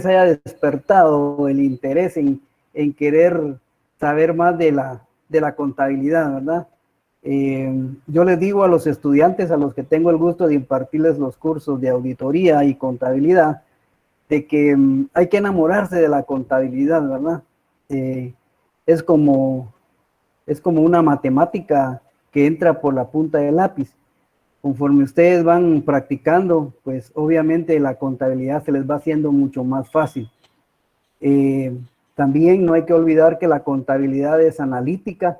haya despertado el interés en querer saber más de la contabilidad, ¿verdad? Yo les digo a los estudiantes a los que tengo el gusto de impartirles los cursos de auditoría y contabilidad, de que hay que enamorarse de la contabilidad, ¿verdad? Es como una matemática que entra por la punta del lápiz. Conforme ustedes van practicando, pues obviamente la contabilidad se les va haciendo mucho más fácil. También no hay que olvidar que la contabilidad es analítica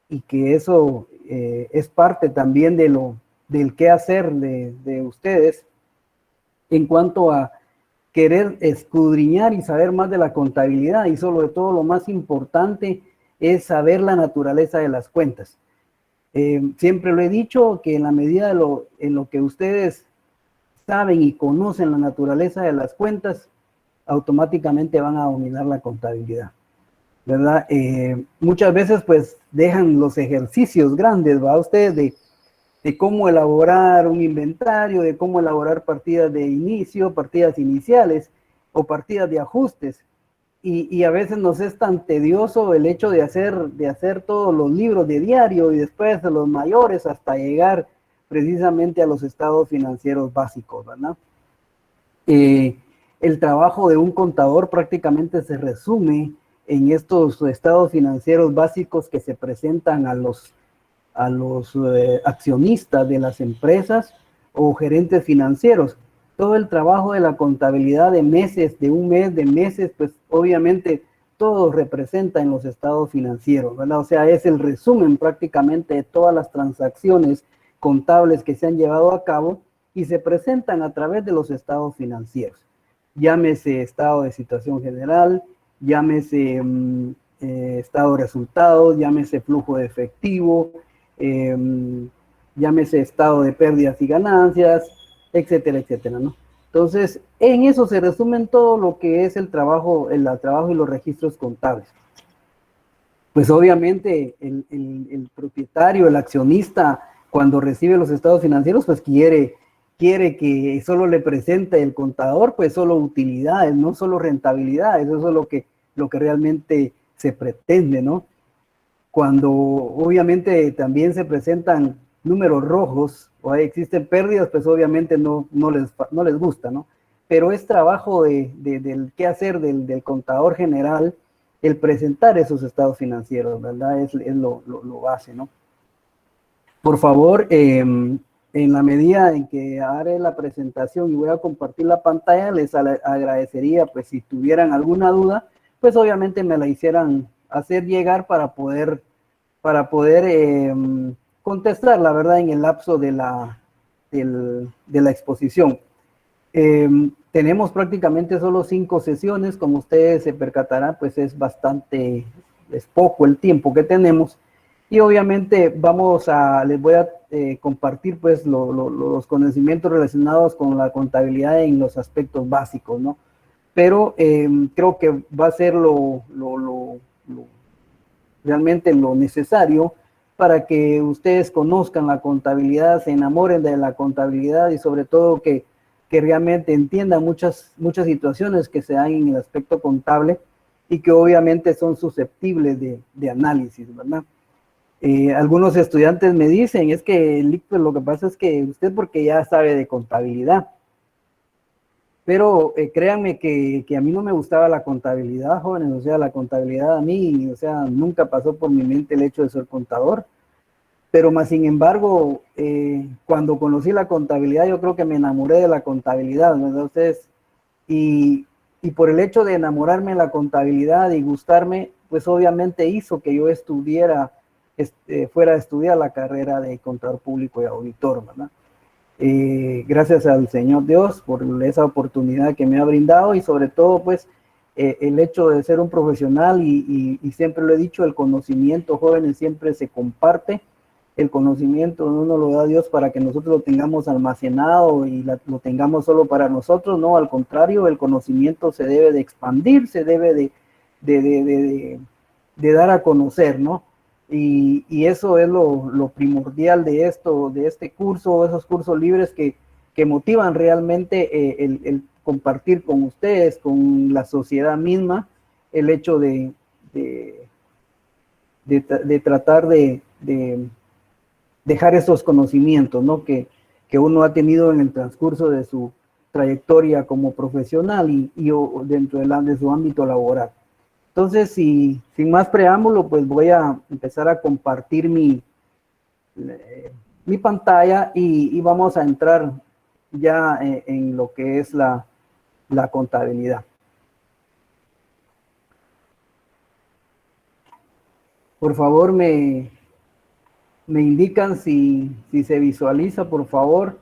y que eso es parte también del qué hacer de ustedes en cuanto a querer escudriñar y saber más de la contabilidad, y sobre todo lo más importante es saber la naturaleza de las cuentas. Siempre lo he dicho que en la medida en lo que ustedes saben y conocen la naturaleza de las cuentas, automáticamente van a dominar la contabilidad, ¿verdad? Muchas veces pues dejan los ejercicios grandes, ¿va? Ustedes de cómo elaborar un inventario, de cómo elaborar partidas de inicio, partidas iniciales o partidas de ajustes. Y a veces nos es tan tedioso el hecho de hacer todos los libros de diario y después los mayores hasta llegar precisamente a los estados financieros básicos, ¿verdad? El trabajo de un contador prácticamente se resume en estos estados financieros básicos que se presentan a los accionistas de las empresas o gerentes financieros. Todo el trabajo de la contabilidad de meses, de un mes, de meses, pues obviamente todo representa en los estados financieros, ¿verdad? O sea, es el resumen prácticamente de todas las transacciones contables que se han llevado a cabo y se presentan a través de los estados financieros. Llámese estado de situación general, llámese estado de resultados, llámese flujo de efectivo, llámese estado de pérdidas y ganancias, etcétera, etcétera, ¿no? Entonces, en eso se resumen todo lo que es el trabajo y los registros contables. Pues obviamente el propietario, el accionista, cuando recibe los estados financieros, pues quiere que solo le presente el contador, pues solo utilidades, no solo rentabilidades. Eso es lo que realmente se pretende, ¿no? Cuando obviamente también se presentan números rojos o existen pérdidas, pues obviamente no les gusta, ¿no? Pero es trabajo del qué hacer del contador general el presentar esos estados financieros, ¿verdad? Es lo base, ¿no? Por favor, en la medida en que haré la presentación y voy a compartir la pantalla, les agradecería, pues si tuvieran alguna duda, pues obviamente me la hicieran hacer llegar para poder contestar, la verdad, en el lapso de la exposición. Tenemos prácticamente solo 5 sesiones, como ustedes se percatarán, pues es poco el tiempo que tenemos, y obviamente les voy a compartir pues los conocimientos relacionados con la contabilidad en los aspectos básicos, ¿no? Pero creo que va a ser realmente lo necesario para que ustedes conozcan la contabilidad, se enamoren de la contabilidad y sobre todo que realmente entiendan muchas situaciones que se dan en el aspecto contable y que obviamente son susceptibles de análisis, ¿verdad? Algunos estudiantes me dicen, es que pues, lo que pasa es que usted porque ya sabe de contabilidad, pero créanme que a mí no me gustaba la contabilidad, jóvenes, o sea, la contabilidad a mí, o sea, nunca pasó por mi mente el hecho de ser contador, pero más sin embargo, cuando conocí la contabilidad, yo creo que me enamoré de la contabilidad, ¿no? Entonces, y por el hecho de enamorarme de la contabilidad y gustarme, pues obviamente hizo que yo fuera a estudiar la carrera de contador público y auditor, ¿verdad? Gracias al Señor Dios por esa oportunidad que me ha brindado y sobre todo pues el hecho de ser un profesional y siempre lo he dicho, el conocimiento, jóvenes, siempre se comparte. El conocimiento no nos lo da Dios para que nosotros lo tengamos almacenado y lo tengamos solo para nosotros, no, al contrario, el conocimiento se debe de expandir, se debe de dar a conocer, ¿no? Y eso es lo primordial de este curso, esos cursos libres que motivan realmente compartir con ustedes, con la sociedad misma, el hecho de tratar de dejar esos conocimientos, ¿no? Que uno ha tenido en el transcurso de su trayectoria como profesional y dentro de su ámbito laboral. Entonces, sin más preámbulo, pues voy a empezar a compartir mi pantalla y vamos a entrar ya en lo que es la contabilidad. Por favor, me indican si se visualiza, por favor.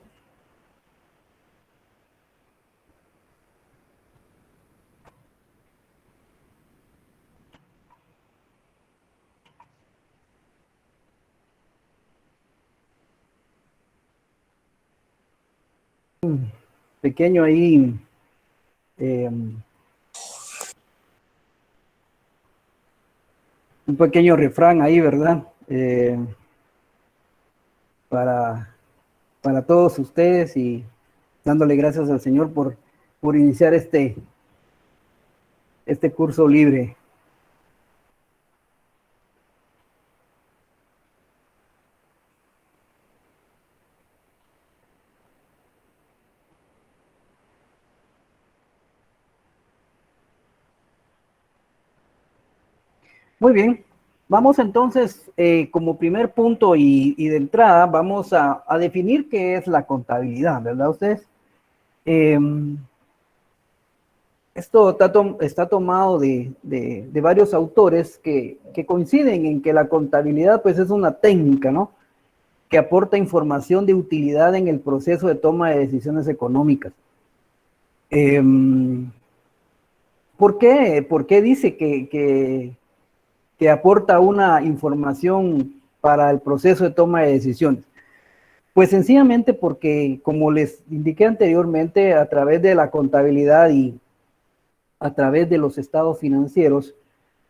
Pequeño ahí un pequeño refrán ahí, ¿verdad? Para todos ustedes y dándole gracias al Señor por iniciar este curso libre. Muy bien, vamos entonces como primer punto y de entrada vamos a definir qué es la contabilidad, ¿verdad ustedes? Esto está tomado de varios autores que coinciden en que la contabilidad pues es una técnica, ¿no? Que aporta información de utilidad en el proceso de toma de decisiones económicas. ¿Por qué? ¿Por qué dice que aporta una información para el proceso de toma de decisiones? Pues sencillamente porque, como les indiqué anteriormente, a través de la contabilidad y a través de los estados financieros,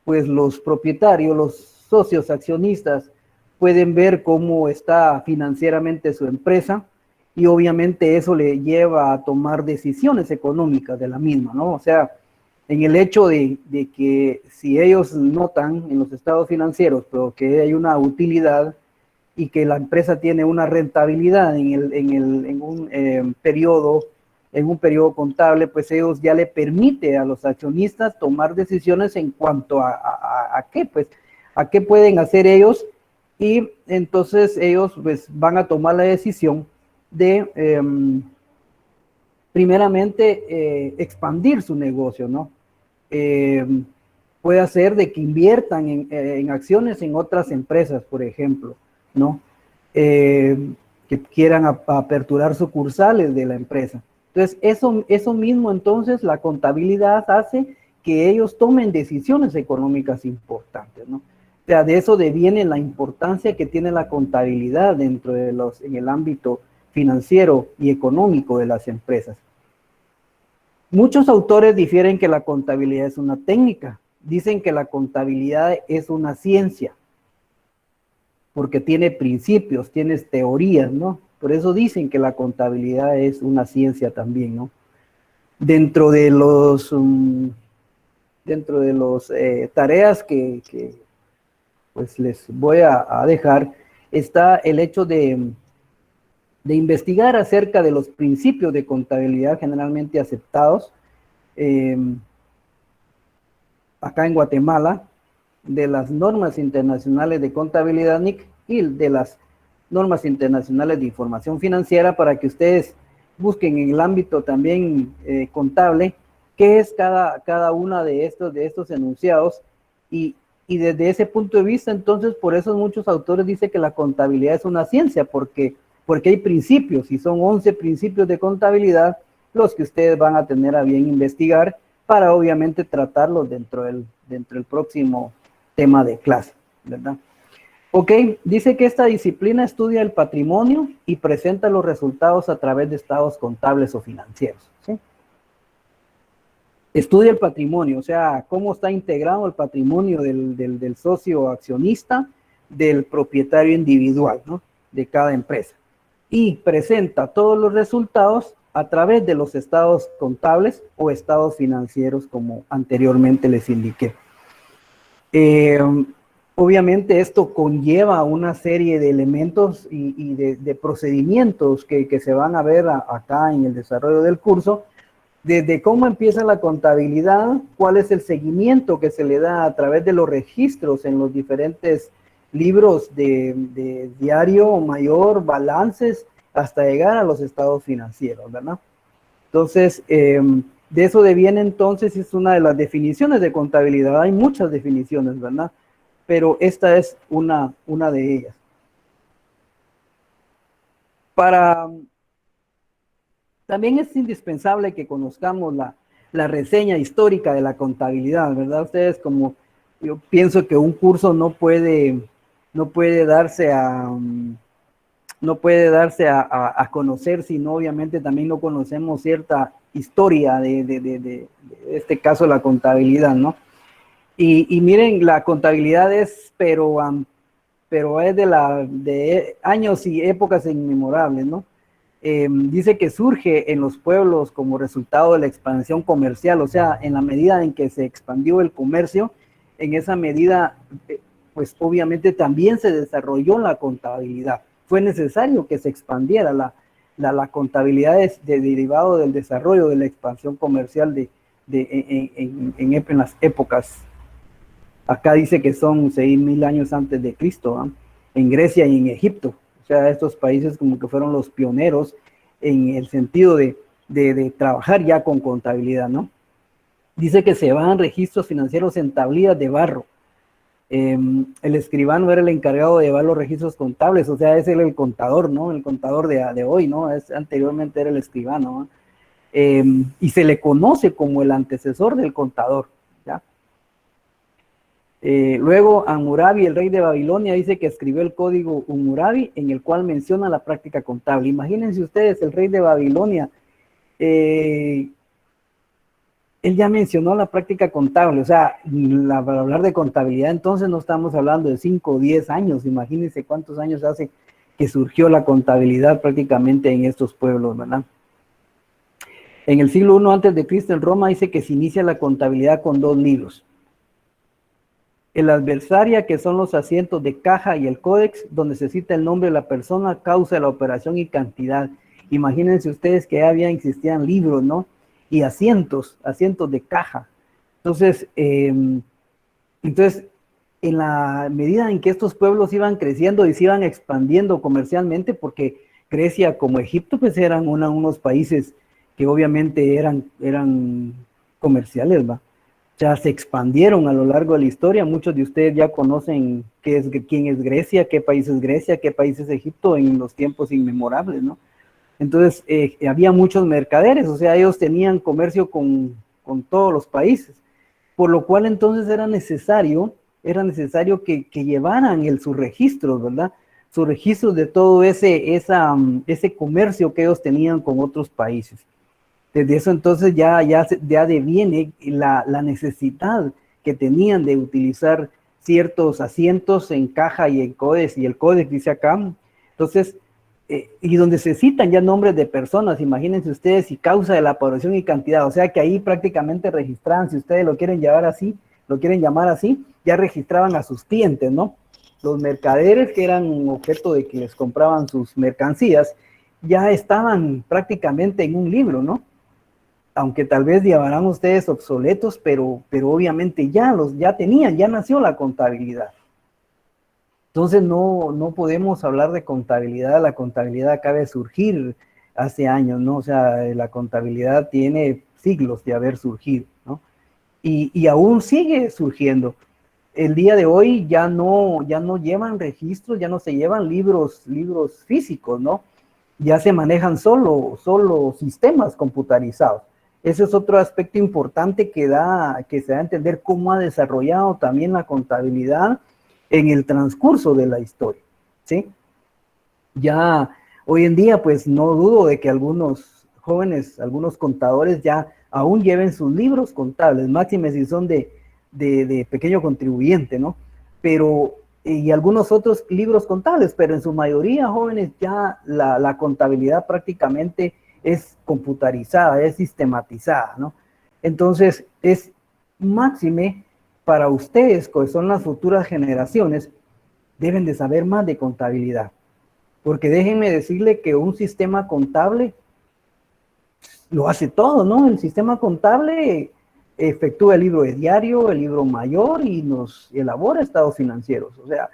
pues los propietarios, los socios accionistas, pueden ver cómo está financieramente su empresa y obviamente eso le lleva a tomar decisiones económicas de la misma, ¿no? O sea, en el hecho de que si ellos notan en los estados financieros, pero que hay una utilidad y que la empresa tiene una rentabilidad en un periodo contable, pues ellos ya le permite a los accionistas tomar decisiones en cuanto a qué, pues, a qué pueden hacer ellos y entonces ellos pues van a tomar la decisión de primeramente expandir su negocio, ¿no? Puede ser de que inviertan en acciones en otras empresas, por ejemplo, ¿no? Que quieran aperturar sucursales de la empresa. Entonces, eso mismo, entonces, la contabilidad hace que ellos tomen decisiones económicas importantes, ¿no? O sea, de eso deviene la importancia que tiene la contabilidad dentro de en el ámbito financiero y económico de las empresas. Muchos autores difieren que la contabilidad es una técnica. Dicen que la contabilidad es una ciencia, porque tiene principios, tiene teorías, ¿no? Por eso dicen que la contabilidad es una ciencia también, ¿no? Dentro de los tareas que pues les voy a dejar, está el hecho de investigar acerca de los principios de contabilidad generalmente aceptados acá en Guatemala, de las normas internacionales de contabilidad NIC y de las normas internacionales de información financiera para que ustedes busquen en el ámbito también contable qué es cada una de estos enunciados y desde ese punto de vista, entonces, por eso muchos autores dicen que la contabilidad es una ciencia, porque hay principios y son 11 principios de contabilidad los que ustedes van a tener a bien investigar para obviamente tratarlos dentro del próximo tema de clase, ¿verdad? Ok, dice que esta disciplina estudia el patrimonio y presenta los resultados a través de estados contables o financieros, ¿sí? Estudia el patrimonio, o sea, cómo está integrado el patrimonio del socio accionista, del propietario individual, ¿no? De cada empresa. Y presenta todos los resultados a través de los estados contables o estados financieros, como anteriormente les indiqué. Eh, Obviamente esto conlleva una serie de elementos y de procedimientos que se van a ver acá en el desarrollo del curso, desde cómo empieza la contabilidad, cuál es el seguimiento que se le da a través de los registros en los diferentes libros de diario mayor, balances, hasta llegar a los estados financieros, ¿verdad? Entonces, de eso deviene entonces, es una de las definiciones de contabilidad. Hay muchas definiciones, ¿verdad? Pero esta es una de ellas. También es indispensable que conozcamos la reseña histórica de la contabilidad, ¿verdad? Ustedes, como yo pienso que un curso no puede darse a conocer, sino obviamente también no conocemos cierta historia de este caso, la contabilidad, ¿no? Y miren, la contabilidad es, pero es de años y épocas inmemorables, ¿no? Dice que surge en los pueblos como resultado de la expansión comercial, o sea, en la medida en que se expandió el comercio, en esa medida, pues obviamente también se desarrolló la contabilidad. Fue necesario que se expandiera la contabilidad derivado del desarrollo de la expansión comercial en las épocas. Acá dice que son 6.000 años antes de Cristo, ¿eh? En Grecia y en Egipto. O sea, estos países como que fueron los pioneros en el sentido de trabajar ya con contabilidad, ¿no? Dice que se van registros financieros en tablillas de barro. El escribano era el encargado de llevar los registros contables, o sea, es el contador, ¿no? El contador de hoy, ¿no? Anteriormente era el escribano, ¿no? Y se le conoce como el antecesor del contador, ¿ya? Luego, Hammurabi, el rey de Babilonia, dice que escribió el código Hammurabi, en el cual menciona la práctica contable. Imagínense ustedes, el rey de Babilonia, él ya mencionó la práctica contable, o sea, para hablar de contabilidad, entonces no estamos hablando de 5 o 10 años, imagínense cuántos años hace que surgió la contabilidad prácticamente en estos pueblos, ¿verdad? En el siglo I antes de Cristo en Roma dice que se inicia la contabilidad con 2 libros. El adversaria, que son los asientos de caja, y el códex, donde se cita el nombre de la persona, causa de la operación y cantidad. Imagínense ustedes que ya existían libros, ¿no? Y asientos de caja. Entonces, en la medida en que estos pueblos iban creciendo y se iban expandiendo comercialmente, porque Grecia como Egipto, pues eran unos países que obviamente eran comerciales, ¿va? Ya se expandieron a lo largo de la historia. Muchos de ustedes ya conocen quién es Grecia, qué país es Grecia, qué país es Egipto en los tiempos inmemorables, ¿no? Entonces, había muchos mercaderes, o sea, ellos tenían comercio con todos los países, por lo cual entonces era necesario que llevaran sus registros, ¿verdad? Sus registros de todo ese comercio que ellos tenían con otros países. Desde eso entonces ya deviene la necesidad que tenían de utilizar ciertos asientos en caja y en códex, y el códex dice acá. Entonces, y donde se citan ya nombres de personas, imagínense ustedes, y causa de la población y cantidad, o sea que ahí prácticamente registraban, si ustedes lo quieren llamar así, ya registraban a sus clientes, ¿no? Los mercaderes, que eran objeto de que les compraban sus mercancías, ya estaban prácticamente en un libro, ¿no? Aunque tal vez llamarán ustedes obsoletos, pero obviamente ya nació la contabilidad. Entonces no podemos hablar de contabilidad. La contabilidad acaba de surgir hace años, ¿no? O sea, la contabilidad tiene siglos de haber surgido, ¿no? Y aún sigue surgiendo. El día de hoy ya no llevan registros, ya no se llevan libros físicos, ¿no? Ya se manejan solo sistemas computarizados. Ese es otro aspecto importante que se da a entender cómo ha desarrollado también la contabilidad en el transcurso de la historia, ¿sí? Ya hoy en día, pues no dudo de que algunos jóvenes, algunos contadores ya aún lleven sus libros contables, máxime si son de pequeño contribuyente, ¿no? Pero, y algunos otros libros contables, pero en su mayoría, jóvenes, ya la contabilidad prácticamente es computarizada, es sistematizada, ¿no? Entonces, es máxime para ustedes, que son las futuras generaciones, deben de saber más de contabilidad. Porque déjenme decirle que un sistema contable lo hace todo, ¿no? El sistema contable efectúa el libro de diario, el libro mayor y nos elabora estados financieros. O sea,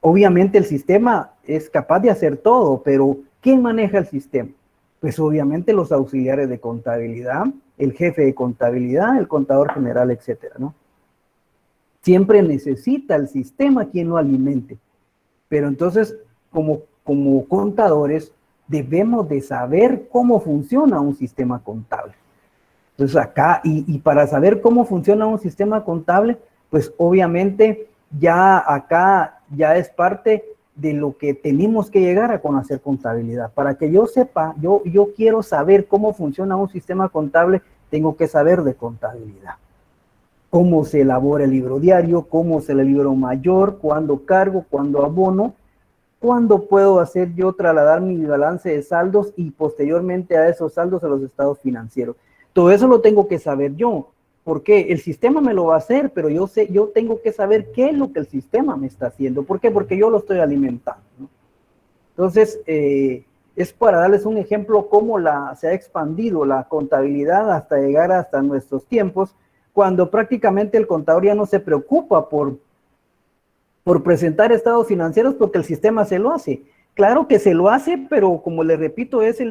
obviamente el sistema es capaz de hacer todo, pero ¿quién maneja el sistema? Pues obviamente los auxiliares de contabilidad, el jefe de contabilidad, el contador general, etcétera, ¿no? Siempre necesita el sistema quien lo alimente. Pero entonces, como contadores, debemos de saber cómo funciona un sistema contable. Entonces acá, y para saber cómo funciona un sistema contable, pues obviamente ya acá ya es parte de lo que tenemos que llegar a conocer contabilidad. Para que yo sepa, yo quiero saber cómo funciona un sistema contable, tengo que saber de contabilidad. Cómo se elabora el libro diario, cómo se el libro mayor, cuándo cargo, cuándo abono, cuándo puedo hacer yo trasladar mi balance de saldos y posteriormente a esos saldos a los estados financieros. Todo eso lo tengo que saber yo, porque el sistema me lo va a hacer, pero yo tengo que saber qué es lo que el sistema me está haciendo. ¿Por qué? Porque yo lo estoy alimentando, ¿no? Entonces, es para darles un ejemplo cómo se ha expandido la contabilidad hasta llegar hasta nuestros tiempos, cuando prácticamente el contador ya no se preocupa por presentar estados financieros porque el sistema se lo hace. Claro que se lo hace, pero como les repito, es la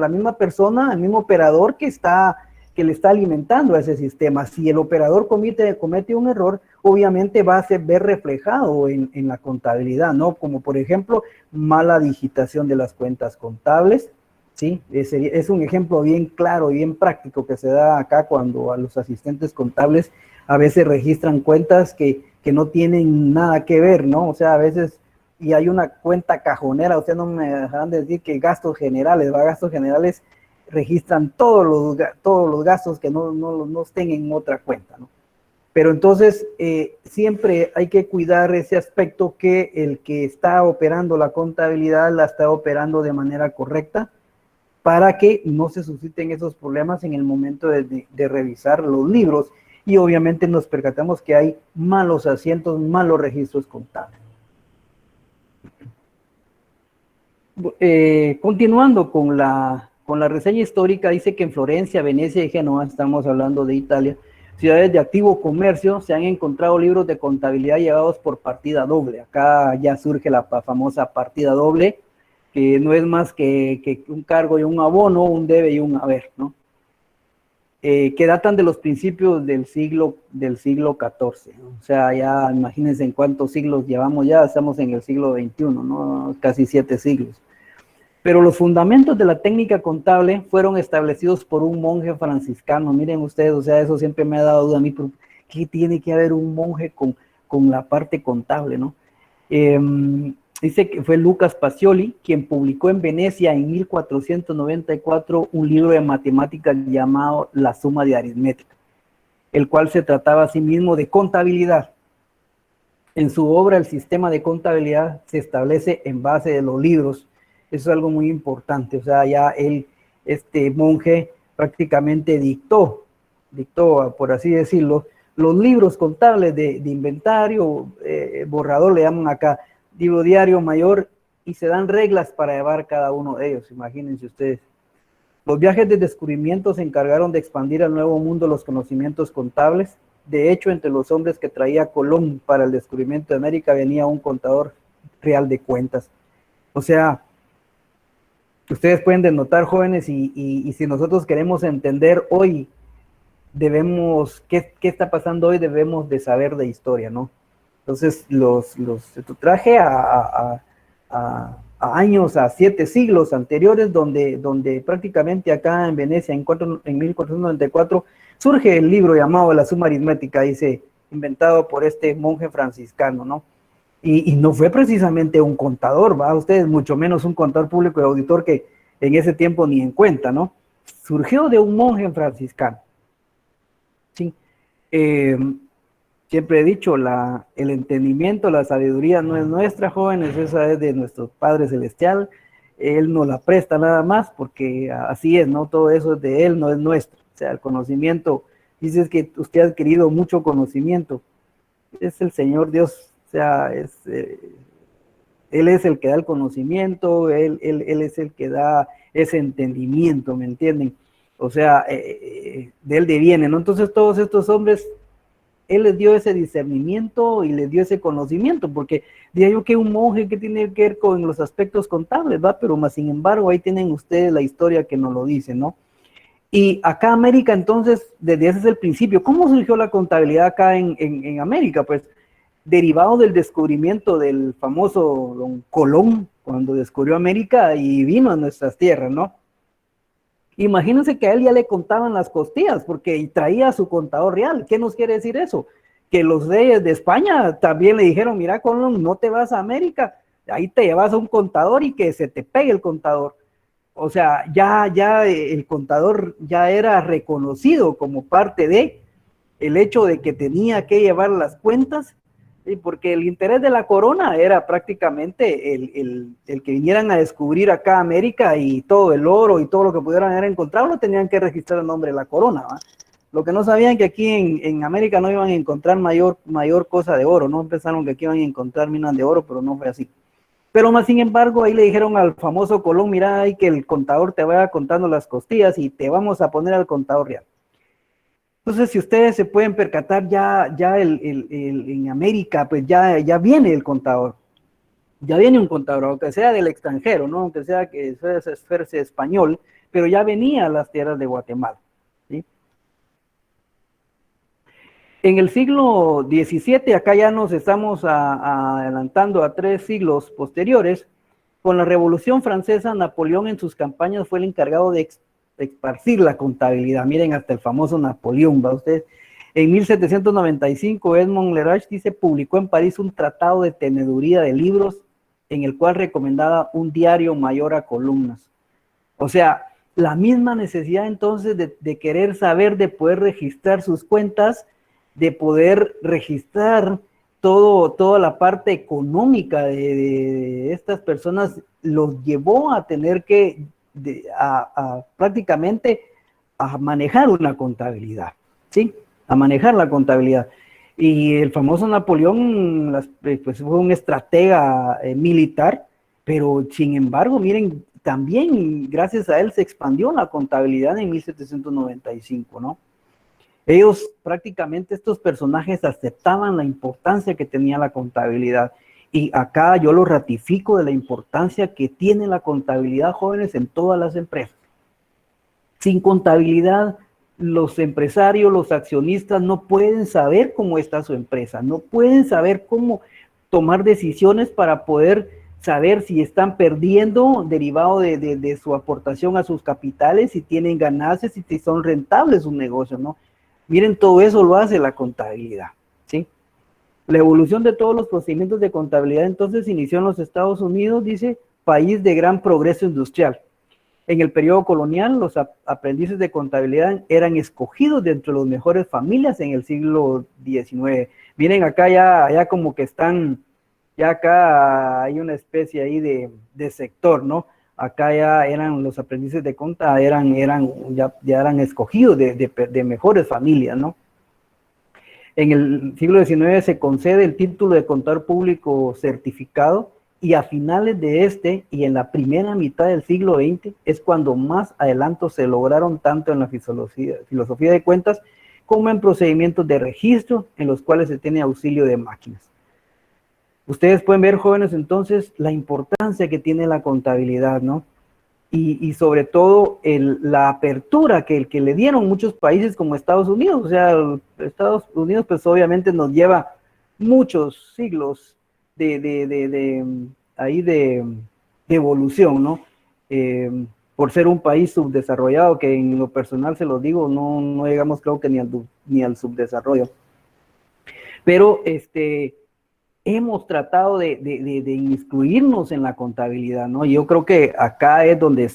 misma persona, el mismo operador que le está alimentando a ese sistema. Si el operador comete un error, obviamente va a ver reflejado en la contabilidad, ¿no? Como por ejemplo, mala digitación de las cuentas contables, ¿sí? Es un ejemplo bien claro y bien práctico que se da acá cuando a los asistentes contables a veces registran cuentas que no tienen nada que ver, ¿no? O sea, a veces, y hay una cuenta cajonera, ustedes no me dejarán de decir que gastos generales, ¿va? Gastos generales registran todos los gastos que no estén en otra cuenta, ¿no? Pero entonces, siempre hay que cuidar ese aspecto, que el que está operando la contabilidad la está operando de manera correcta, para que no se susciten esos problemas en el momento de revisar los libros. Y obviamente nos percatamos que hay malos asientos, malos registros contables. Continuando con la reseña histórica, dice que en Florencia, Venecia y Génova, estamos hablando de Italia, ciudades de activo comercio, se han encontrado libros de contabilidad llevados por partida doble. Acá ya surge la famosa partida doble, que no es más que un cargo y un abono, un debe y un haber, ¿no? Que datan de los principios del siglo XIV, ¿no? O sea, ya imagínense en cuántos siglos llevamos ya, estamos en el siglo XXI, ¿no? Casi 7 siglos. Pero los fundamentos de la técnica contable fueron establecidos por un monje franciscano. Miren ustedes, o sea, eso siempre me ha dado duda a mí, ¿qué tiene que haber un monje con la parte contable, ¿no? Dice que fue Lucas Pacioli quien publicó en Venecia en 1494 un libro de matemáticas llamado La Suma de Aritmética, el cual se trataba a sí mismo de contabilidad. En su obra, el sistema de contabilidad se establece en base de los libros. Eso es algo muy importante. O sea, ya este monje prácticamente dictó, por así decirlo, los libros contables de inventario, borrador le llaman acá, libro diario mayor, y se dan reglas para llevar cada uno de ellos, imagínense ustedes. Los viajes de descubrimiento se encargaron de expandir al Nuevo Mundo los conocimientos contables. De hecho, entre los hombres que traía Colón para el descubrimiento de América venía un contador real de cuentas. O sea, ustedes pueden denotar, jóvenes, y si nosotros queremos entender hoy, ¿qué está pasando hoy? Debemos de saber de historia, ¿no? Entonces, traje a años, a 7 siglos anteriores, donde prácticamente acá en Venecia, en 1494, surge el libro llamado La Suma Aritmética, dice, inventado por este monje franciscano, ¿no? Y no fue precisamente un contador, ¿va? Ustedes, mucho menos un contador público y auditor, que en ese tiempo ni en cuenta, ¿no? Surgió de un monje franciscano, ¿sí? Siempre he dicho, el entendimiento, la sabiduría no es nuestra, jóvenes, esa es de nuestro Padre Celestial. él nos la presta nada más, porque así es, ¿no? Todo eso es de él, no es nuestro. O sea, el conocimiento, dices que usted ha adquirido mucho conocimiento, es el Señor Dios, o sea, Él es el que da el conocimiento, él es el que da ese entendimiento, ¿me entienden? O sea, de Él deviene, ¿no? Entonces todos estos hombres, Él les dio ese discernimiento y les dio ese conocimiento, porque diría yo que un monje que tiene que ver con los aspectos contables, ¿va? Pero más sin embargo, ahí tienen ustedes la historia que nos lo dice, ¿no? Y acá América, entonces, desde ese es el principio. ¿Cómo surgió la contabilidad acá en América? Pues derivado del descubrimiento del famoso don Colón, cuando descubrió América y vino a nuestras tierras, ¿no? Imagínense que a él ya le contaban las costillas, porque traía a su contador real. ¿Qué nos quiere decir eso? Que los reyes de España también le dijeron, mira, Colón, no te vas a América, ahí te llevas a un contador y que se te pegue el contador. O sea, ya el contador ya era reconocido como parte de el hecho de que tenía que llevar las cuentas, porque el interés de la corona era prácticamente el que vinieran a descubrir acá América y todo el oro y todo lo que pudieran haber encontrado, lo tenían que registrar el nombre de la corona, ¿va? Lo que no sabían que aquí en América no iban a encontrar mayor cosa de oro, no pensaron que aquí iban a encontrar minas de oro, pero no fue así. Pero más sin embargo, ahí le dijeron al famoso Colón, mira, hay que el contador te vaya contando las costillas y te vamos a poner al contador real. Entonces, si ustedes se pueden percatar, ya en América, pues ya viene el contador. Ya viene un contador, aunque sea del extranjero, ¿no? Aunque sea que fuese español, pero ya venía a las tierras de Guatemala, ¿sí? En el siglo XVII, acá ya nos estamos adelantando a 3 siglos posteriores, con la Revolución Francesa, Napoleón en sus campañas fue el encargado de esparcir la contabilidad. Miren, hasta el famoso Napoleón, ¿va usted? En 1795, Edmond Lerach dice, publicó en París un tratado de teneduría de libros en el cual recomendaba un diario mayor a columnas. O sea, la misma necesidad entonces de querer saber, de poder registrar sus cuentas, de poder registrar toda la parte económica de estas personas, los llevó a tener que prácticamente a manejar una contabilidad, ¿sí? A manejar la contabilidad. Y el famoso Napoleón, pues fue un estratega militar, pero sin embargo, miren, también gracias a él se expandió la contabilidad en 1795, ¿no? Ellos prácticamente, estos personajes aceptaban la importancia que tenía la contabilidad. Y acá yo lo ratifico de la importancia que tiene la contabilidad, jóvenes, en todas las empresas. Sin contabilidad, los empresarios, los accionistas no pueden saber cómo está su empresa, no pueden saber cómo tomar decisiones para poder saber si están perdiendo derivado de su aportación a sus capitales, si tienen ganancias, si son rentables sus negocios, ¿no? Miren, todo eso lo hace la contabilidad, ¿sí? La evolución de todos los procedimientos de contabilidad entonces inició en los Estados Unidos, dice, país de gran progreso industrial. En el periodo colonial, los aprendices de contabilidad eran escogidos de entre las mejores familias en el siglo XIX. Miren, acá ya como que están, ya acá hay una especie ahí de sector, ¿no? Acá ya eran los aprendices de conta, ya eran escogidos de mejores familias, ¿no? En el siglo XIX se concede el título de contador público certificado y a finales de este y en la primera mitad del siglo XX es cuando más adelantos se lograron tanto en la filosofía de cuentas como en procedimientos de registro en los cuales se tiene auxilio de máquinas. Ustedes pueden ver, jóvenes, entonces la importancia que tiene la contabilidad, ¿no? Y sobre todo la apertura que le dieron muchos países como Estados Unidos. O sea, Estados Unidos pues obviamente nos lleva muchos siglos ahí de evolución, ¿no? Por ser un país subdesarrollado, que en lo personal se los digo, no llegamos creo que ni al subdesarrollo. Pero hemos tratado de inmiscuirnos en la contabilidad, ¿no? Yo creo que acá es donde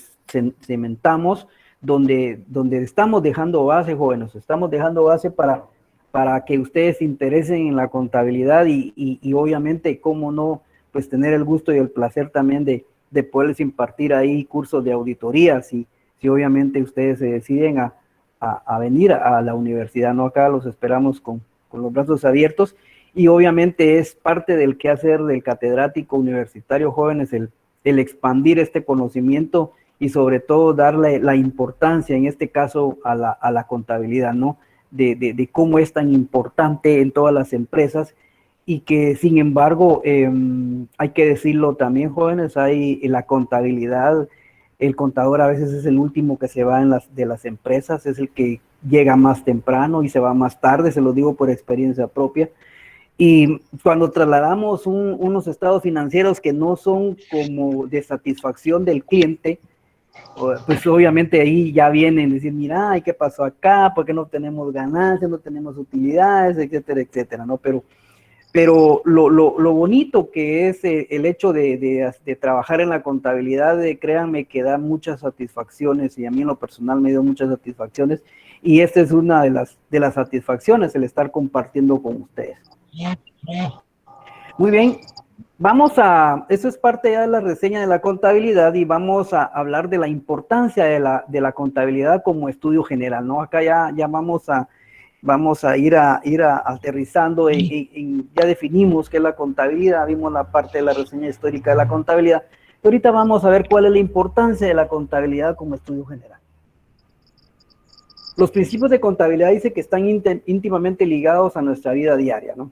cementamos, donde estamos dejando base, jóvenes, estamos dejando base para que ustedes se interesen en la contabilidad y obviamente, cómo no, pues tener el gusto y el placer también de de poderles impartir ahí cursos de auditoría, si obviamente ustedes se deciden a venir a la universidad, ¿no? Acá los esperamos con los brazos abiertos, y obviamente es parte del quehacer del catedrático universitario jóvenes el expandir este conocimiento y sobre todo darle la importancia, en este caso, a la contabilidad, ¿no? De cómo es tan importante en todas las empresas, y que sin embargo, hay que decirlo también, jóvenes, hay la contabilidad, el contador a veces es el último que se va de las empresas, es el que llega más temprano y se va más tarde, se lo digo por experiencia propia. Y cuando trasladamos unos estados financieros que no son como de satisfacción del cliente, pues obviamente ahí ya vienen a decir, mira, ¿qué pasó acá? ¿Por qué no tenemos ganancias, no tenemos utilidades, etcétera, etcétera, ¿no? Pero lo bonito que es el hecho de trabajar en la contabilidad, créanme que da muchas satisfacciones, y a mí en lo personal me dio muchas satisfacciones, y esta es una de las satisfacciones, el estar compartiendo con ustedes. Muy bien, eso es parte ya de la reseña de la contabilidad, y vamos a hablar de la importancia de la contabilidad como estudio general, ¿no? Acá ya vamos a ir aterrizando, ya definimos qué es la contabilidad, vimos la parte de la reseña histórica de la contabilidad, y ahorita vamos a ver cuál es la importancia de la contabilidad como estudio general. Los principios de contabilidad dice que están íntimamente ligados a nuestra vida diaria, ¿no?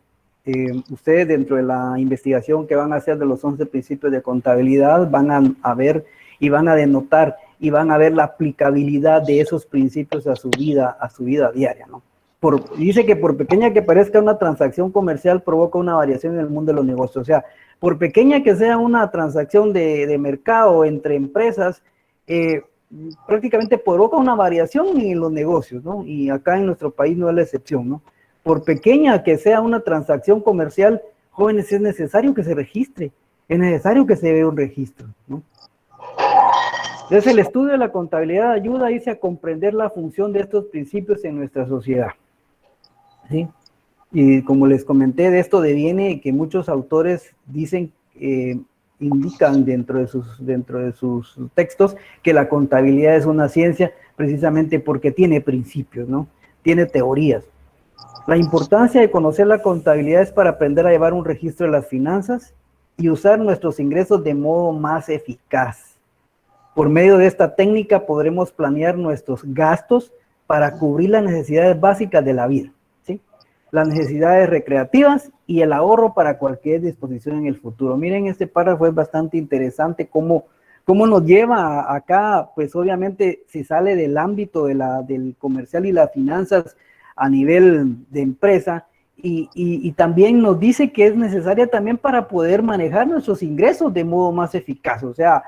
Ustedes, dentro de la investigación que van a hacer de los 11 principios de contabilidad, van a ver y van a denotar y van a ver la aplicabilidad de esos principios a su vida diaria, ¿no? Dice que por pequeña que parezca una transacción comercial, provoca una variación en el mundo de los negocios. O sea, por pequeña que sea una transacción de mercado entre empresas, prácticamente provoca una variación en los negocios, ¿no? Y acá en nuestro país no es la excepción, ¿no? Por pequeña que sea una transacción comercial, jóvenes, es necesario que se registre, es necesario que se vea un registro, ¿no? Entonces, el estudio de la contabilidad ayuda a irse a comprender la función de estos principios en nuestra sociedad, ¿sí? Y como les comenté, de esto deviene que muchos autores dicen, indican dentro de sus textos, que la contabilidad es una ciencia precisamente porque tiene principios, ¿no? Tiene teorías. La importancia de conocer la contabilidad es para aprender a llevar un registro de las finanzas y usar nuestros ingresos de modo más eficaz. Por medio de esta técnica podremos planear nuestros gastos para cubrir las necesidades básicas de la vida, ¿sí? Las necesidades recreativas y el ahorro para cualquier disposición en el futuro. Miren, este párrafo es bastante interesante, cómo nos lleva acá, pues obviamente se sale del ámbito del comercial y las finanzas a nivel de empresa, y también nos dice que es necesaria también para poder manejar nuestros ingresos de modo más eficaz, o sea,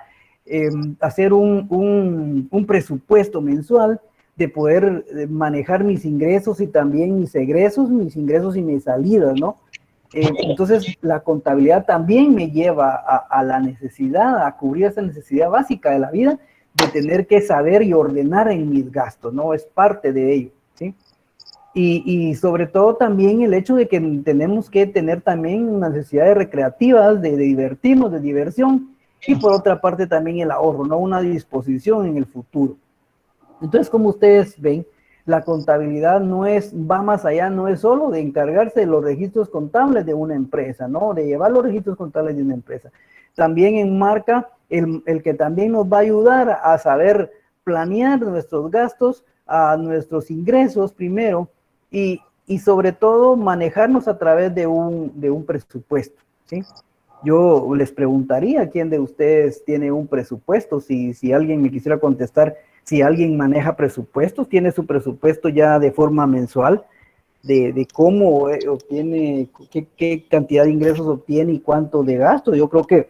hacer un presupuesto mensual de poder manejar mis ingresos y también mis egresos, mis ingresos y mis salidas, ¿no? Entonces, la contabilidad también me lleva a la necesidad, a cubrir esa necesidad básica de la vida, de tener que saber y ordenar en mis gastos, ¿no? Es parte de ello, ¿sí? Y sobre todo también el hecho de que tenemos que tener también necesidades recreativas, de divertirnos, de diversión, y por otra parte también el ahorro, ¿no? Una disposición en el futuro. Entonces, como ustedes ven, la contabilidad va más allá, no es solo de encargarse de los registros contables de una empresa, ¿no? De llevar los registros contables de una empresa. También enmarca el que también nos va a ayudar a saber planear nuestros gastos, a nuestros ingresos primero, y sobre todo manejarnos a través de un presupuesto, ¿sí? Yo les preguntaría quién de ustedes tiene un presupuesto, si alguien me quisiera contestar, si alguien maneja presupuestos, tiene su presupuesto ya de forma mensual, de cómo obtiene, qué cantidad de ingresos obtiene y cuánto de gasto. Yo creo que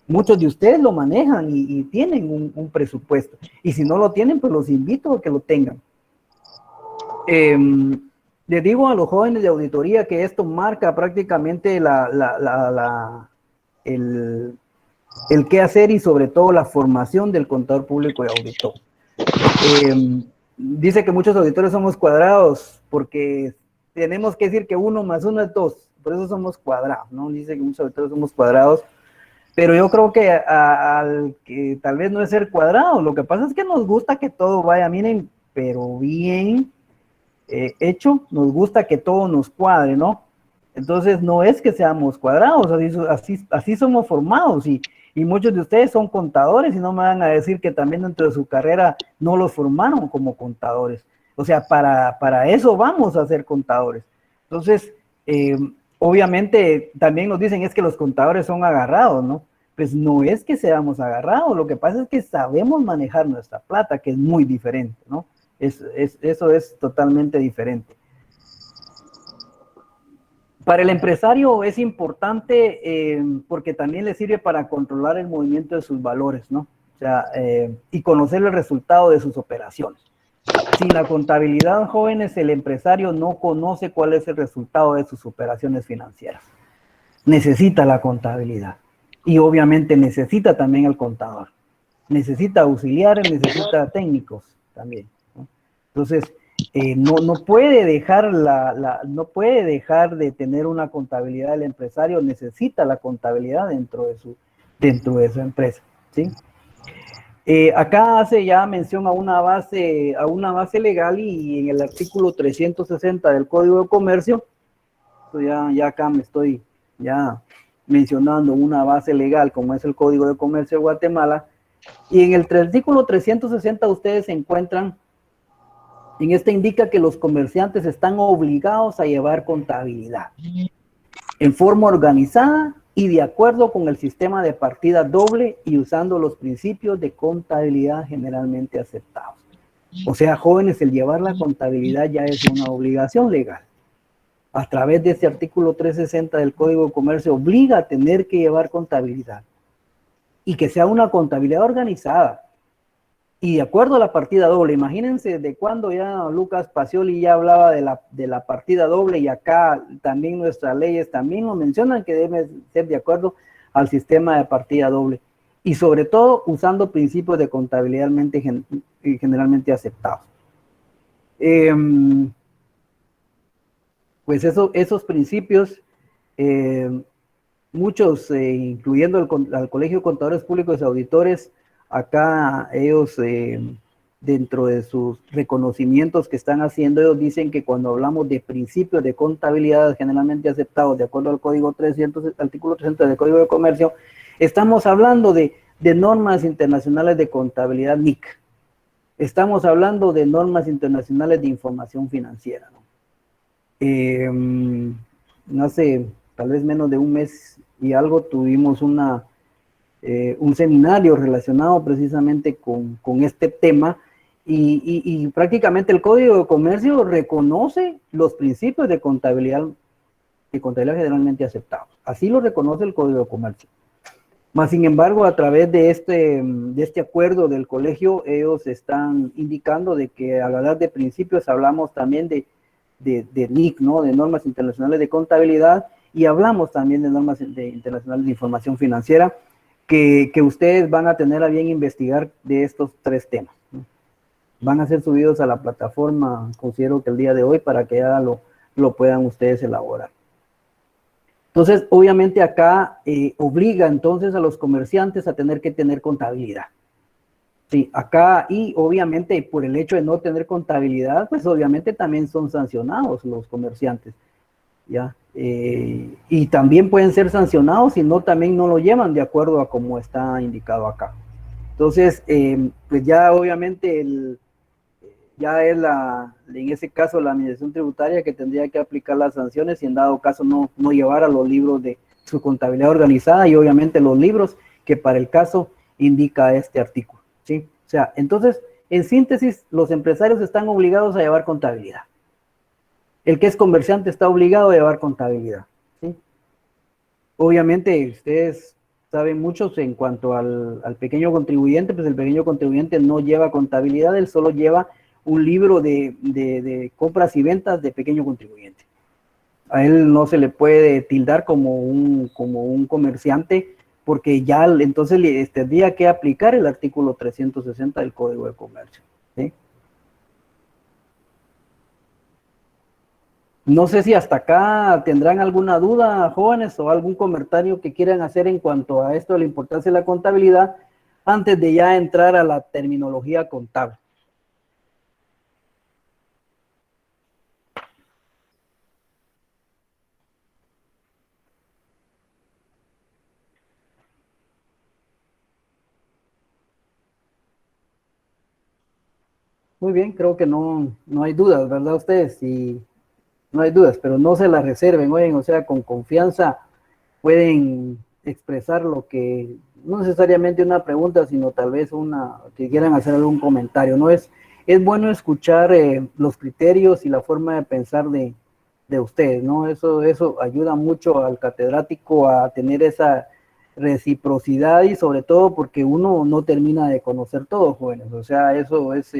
muchos de ustedes lo manejan y tienen un presupuesto. Y si no lo tienen, pues los invito a que lo tengan. Les digo a los jóvenes de auditoría que esto marca prácticamente el qué hacer y sobre todo la formación del contador público y auditor. Dice que muchos auditores somos cuadrados porque tenemos que decir que 1 más 1 es 2, por eso somos cuadrados, ¿no? Dice que muchos auditores somos cuadrados Pero yo creo que al que tal vez no es ser cuadrado, lo que pasa es que nos gusta que todo vaya, miren, pero bien hecho, nos gusta que todo nos cuadre, ¿no? Entonces no es que seamos cuadrados, así somos formados y muchos de ustedes son contadores y no me van a decir que también dentro de su carrera no los formaron como contadores. O sea, para eso vamos a ser contadores. Entonces, obviamente también nos dicen es que los contadores son agarrados, ¿no? Pues no es que seamos agarrados, lo que pasa es que sabemos manejar nuestra plata, que es muy diferente, ¿no? Eso es totalmente diferente. Para el empresario es importante porque también le sirve para controlar el movimiento de sus valores, ¿no? O sea, y conocer el resultado de sus operaciones. Sin la contabilidad, jóvenes, el empresario no conoce cuál es el resultado de sus operaciones financieras. Necesita la contabilidad y obviamente necesita también el contador. Necesita auxiliares, necesita técnicos también, ¿no? Entonces, no puede dejar no puede dejar de tener una contabilidad del empresario, necesita la contabilidad dentro de su empresa, ¿sí? Acá hace ya mención a una base legal y en el artículo 360 del Código de Comercio, ya acá me estoy ya mencionando una base legal como es el Código de Comercio de Guatemala, y en el artículo 360 ustedes se encuentran, en este indica que los comerciantes están obligados a llevar contabilidad en forma organizada y de acuerdo con el sistema de partida doble y usando los principios de contabilidad generalmente aceptados. O sea, jóvenes, el llevar la contabilidad ya es una obligación legal. A través de este artículo 360 del Código de Comercio obliga a tener que llevar contabilidad y que sea una contabilidad organizada. Y de acuerdo a la partida doble, imagínense de cuando ya Lucas Pacioli ya hablaba de la partida doble y acá también nuestras leyes también nos mencionan que debe ser de acuerdo al sistema de partida doble. Y sobre todo usando principios de contabilidad generalmente aceptados. Pues esos principios, muchos, incluyendo al Colegio de Contadores Públicos y Auditores, acá ellos, dentro de sus reconocimientos que están haciendo, ellos dicen que cuando hablamos de principios de contabilidad generalmente aceptados de acuerdo al Código 300, artículo 300 del Código de Comercio, estamos hablando de normas internacionales de contabilidad NIC. Estamos hablando de normas internacionales de información financiera, ¿no? Hace tal vez menos de un mes y algo tuvimos un seminario relacionado precisamente con este tema y prácticamente el Código de Comercio reconoce los principios de contabilidad generalmente aceptados. Así lo reconoce el Código de Comercio. Más sin embargo, a través de este acuerdo del colegio, ellos están indicando de que al hablar de principios hablamos también de NIC, ¿no? De normas internacionales de contabilidad, y hablamos también de normas internacionales de información financiera, que ustedes van a tener a bien investigar de estos tres temas, ¿no? Van a ser subidos a la plataforma, considero que el día de hoy, para que ya lo puedan ustedes elaborar. Entonces, obviamente acá obliga entonces a los comerciantes a tener que tener contabilidad. Sí, acá, y obviamente por el hecho de no tener contabilidad, pues obviamente también son sancionados los comerciantes, ¿ya? Y también pueden ser sancionados si no, también no lo llevan de acuerdo a como está indicado acá. Entonces, pues ya obviamente ya es en ese caso la administración tributaria que tendría que aplicar las sanciones y en dado caso no llevar a los libros de su contabilidad organizada y obviamente los libros que para el caso indica este artículo, ¿sí? O sea, entonces, en síntesis, los empresarios están obligados a llevar contabilidad. El que es comerciante está obligado a llevar contabilidad, ¿sí? Obviamente, ustedes saben muchos en cuanto al pequeño contribuyente, pues el pequeño contribuyente no lleva contabilidad, él solo lleva un libro de compras y ventas de pequeño contribuyente. A él no se le puede tildar como un comerciante, porque ya entonces le tendría que aplicar el artículo 360 del Código de Comercio, ¿sí? No sé si hasta acá tendrán alguna duda, jóvenes, o algún comentario que quieran hacer en cuanto a esto de la importancia de la contabilidad, antes de ya entrar a la terminología contable. Muy bien, creo que no hay dudas, ¿verdad ustedes? Sí, no hay dudas, pero no se las reserven, oigan, o sea, con confianza pueden expresar lo que, no necesariamente una pregunta, sino tal vez que quieran hacer algún comentario, ¿no? Es bueno escuchar los criterios y la forma de pensar de ustedes, ¿no? Eso ayuda mucho al catedrático a tener esa reciprocidad y sobre todo porque uno no termina de conocer todo, jóvenes, o sea, eso es,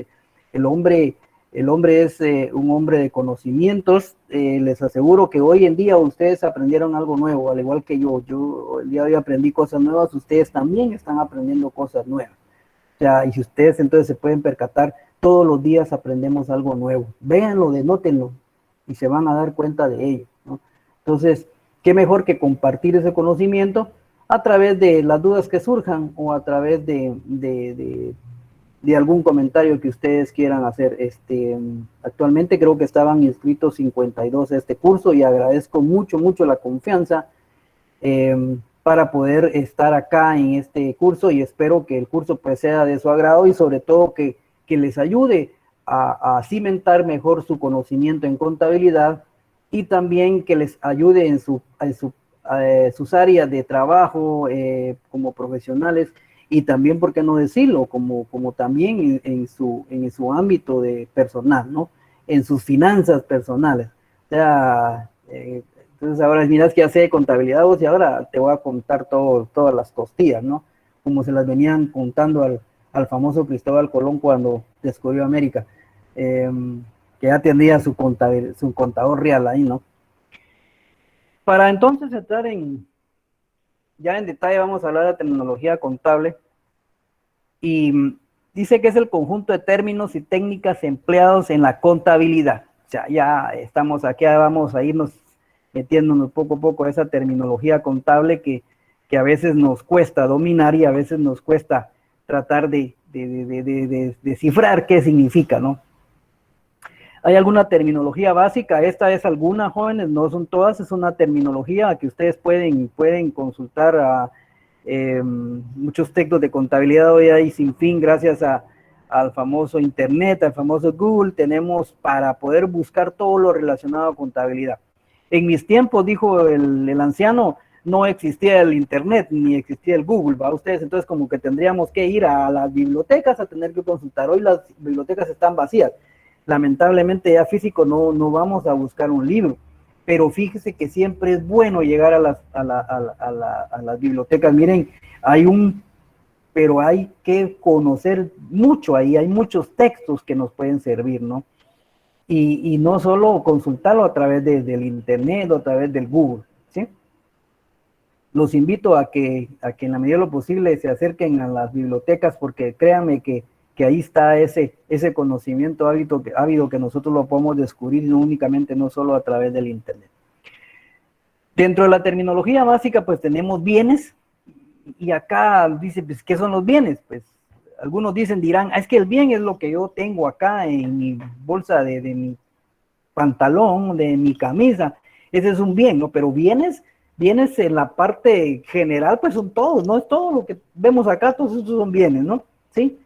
el hombre el hombre es un hombre de conocimientos. Les aseguro que hoy en día ustedes aprendieron algo nuevo, al igual que yo. Yo el día de hoy aprendí cosas nuevas, ustedes también están aprendiendo cosas nuevas. O sea, y si ustedes entonces se pueden percatar, todos los días aprendemos algo nuevo. Véanlo, denótenlo y se van a dar cuenta de ello, ¿no? Entonces, qué mejor que compartir ese conocimiento a través de las dudas que surjan o a través de algún comentario que ustedes quieran hacer. Actualmente creo que estaban inscritos 52 a este curso y agradezco mucho la confianza para poder estar acá en este curso y espero que el curso pues sea de su agrado y sobre todo que les ayude a cimentar mejor su conocimiento en contabilidad y también que les ayude en sus áreas de trabajo como profesionales y también, ¿por qué no decirlo? Como también en su ámbito de personal, ¿no? En sus finanzas personales. O sea, entonces ahora miras que ya sé contabilidad vos y ahora te voy a contar todas las costillas, ¿no? Como se las venían contando al famoso Cristóbal Colón cuando descubrió América, que ya tendría su contador real ahí, ¿no? Para entonces entrar ya en detalle vamos a hablar de terminología contable y dice que es el conjunto de términos y técnicas empleados en la contabilidad. O sea, ya estamos aquí, vamos a irnos metiéndonos poco a poco a esa terminología contable que a veces nos cuesta dominar y a veces nos cuesta tratar de descifrar qué significa, ¿no? ¿Hay alguna terminología básica? Esta es alguna, jóvenes, no son todas, es una terminología que ustedes pueden consultar a muchos textos de contabilidad hoy hay sin fin gracias al famoso internet, al famoso Google, tenemos para poder buscar todo lo relacionado a contabilidad. En mis tiempos, dijo el anciano, no existía el internet ni existía el Google, ¿va? Ustedes entonces como que tendríamos que ir a las bibliotecas a tener que consultar. Hoy las bibliotecas están vacías. Lamentablemente ya físico no vamos a buscar un libro, pero fíjese que siempre es bueno llegar a las bibliotecas. Miren, pero hay que conocer mucho ahí, hay muchos textos que nos pueden servir, ¿no? Y no solo consultarlo a través del internet o a través del Google, ¿sí? Los invito a que en la medida de lo posible se acerquen a las bibliotecas porque créanme que ahí está ese conocimiento ávido que nosotros lo podemos descubrir no únicamente, no solo a través del internet. Dentro de la terminología básica pues tenemos bienes y acá dice pues ¿qué son los bienes? Pues algunos dirán, es que el bien es lo que yo tengo acá en mi bolsa de mi pantalón, de mi camisa, ese es un bien, ¿no? Pero bienes en la parte general, pues son todos, ¿no? Es todo lo que vemos acá, todos estos son bienes, ¿no? ¿Sí?